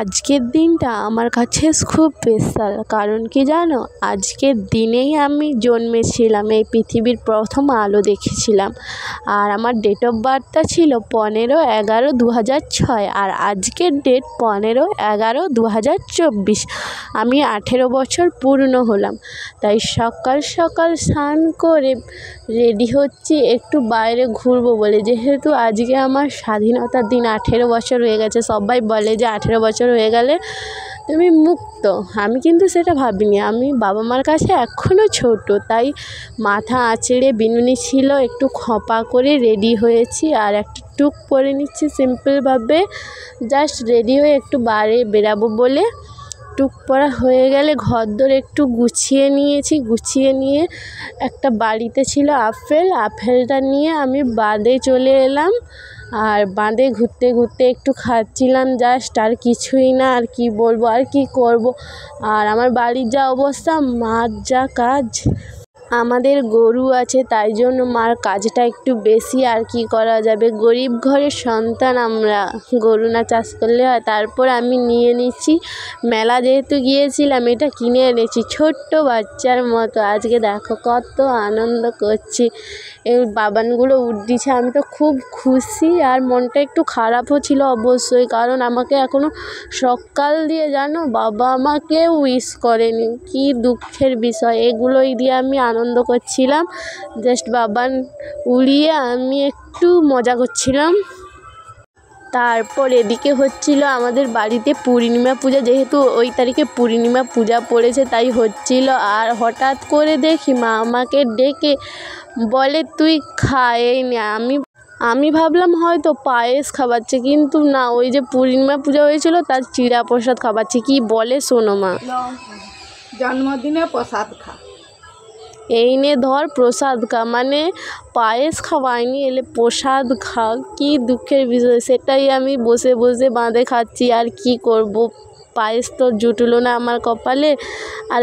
আজকের দিনটা আমার কাছে খুব স্পেশাল, কারণ কি জানো, আজকের দিনেই আমি জন্মেছিলাম, এই পৃথিবীর প্রথম আলো দেখেছিলাম। আর আমার ডেট অফ বার্থটা ছিল 15/11/2006, আর আজকের ডেট 15/11/2024। আমি 18 বছর পূর্ণ হলাম। তাই সকাল সকাল স্নান করে রেডি হচ্ছি একটু বাইরে ঘুরবো বলে, যেহেতু আজকে আমার স্বাধীনতার দিন। 18 বছর হয়ে গেছে। সবাই বলে যে 18 বছর হয়ে গেলে তুমি মুক্ত। আমি কিন্তু সেটা ভাবিনি, আমি বাবা মার কাছে এখনও ছোট। তাই মাথা আঁচড়ে বিনুনি ছিল, একটু খোঁপা করে রেডি হয়েছি আর একটা টুক পরে নিচ্ছি সিম্পলভাবে, জাস্ট রেডি হয়ে একটু বাইরে বেরাবো বলে। টুক পরা হয়ে গেলে ঘরদোর একটু গুছিয়ে নিয়েছি, গুছিয়ে নিয়ে একটা বাড়িতে ছিল আপেলটা নিয়ে আমি বাঁধে চলে এলাম। আর বাঁধে ঘুরতে ঘুরতে একটু খাচ্ছিলাম জাস্ট, আর কিছুই না। আর কি বলবো, আর কি করব। আর আমার বাড়ির যা অবস্থা, মার যা কাজ। আমাদের গরু আছে, তাই জন্য মার কাজটা একটু বেশি। আর কি করা যাবে, গরিব ঘরের সন্তান আমরা, গরু না চাষ করলে হয়। তারপর আমি নিয়ে নিচ্ছি, মেলা যেহেতু গিয়েছিলাম, এটা কিনে এনেছি ছোট্ট বাচ্চার মতো। আজকে দেখো কত আনন্দ করছি, এই বাবানগুলো উঠছে, আমি তো খুব খুশি। আর মনটা একটু খারাপও ছিল অবশ্যই, কারণ আমাকে এখনও সকাল দিয়ে জানো বাবা আমাকে উইশ করেনি। কি দুঃখের বিষয়। এগুলোই দিয়ে আমি আনন্দ করছিলাম, জাস্ট বাবান উড়িয়ে আমি একটু মজা করছিলাম। তারপর এদিকে হচ্ছিল আমাদের বাড়িতে পূর্ণিমা পূজা, যেহেতু ওই তারিখে পূর্ণিমা পূজা পড়েছে তাই হচ্ছিল। আর হঠাৎ করে দেখি মা আমাকে ডেকে বলে তুই খা এই নে। আমি ভাবলাম হয়তো পায়েস খাওয়াচ্ছে, কিন্তু না, ওই যে পূর্ণিমা পূজা হয়েছিল তার চিড়া প্রসাদ খাওয়াচ্ছে। কি বলে শোনো মা, জন্মদিনে প্রসাদ খা, এই নে ধর প্রসাদ খা, মানে পায়েস খাওয়ায়নি, এলে প্রসাদ খা। কি দুঃখের বিষয়। সেটাই আমি বসে বসে বাঁধে খাচ্ছি। আর কি করব, পায়েস তো জুটলো না আমার কপালে। আর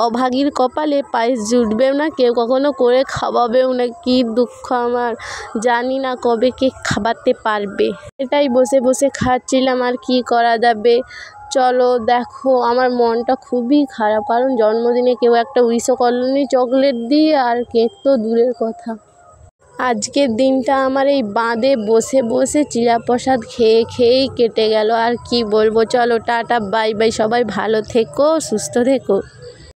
অভাগীর কপালে পায়েস জুটবেও না, কেউ কখনো করে খাওয়াবেও না। কি দুঃখ আমার, জানি না কবে কে খাওয়াতে পারবে। এটাই বসে বসে খাচ্ছিলাম, আর কি করা যাবে। চলো দেখো, আমার মনটা খুবই খারাপ, কারণ জন্মদিনে কেউ একটা উইশও করলেনি চকলেট দিয়ে, আর কেক তো দূরের কথা। আজকের দিনটা আমার এই বাঁধে বসে বসে চিড়া প্রসাদ খেয়ে খেয়েই কেটে গেল। আর কি বলবো, চলো টাটা বাই বাই, সবাই ভালো থেকো, সুস্থ থেকো।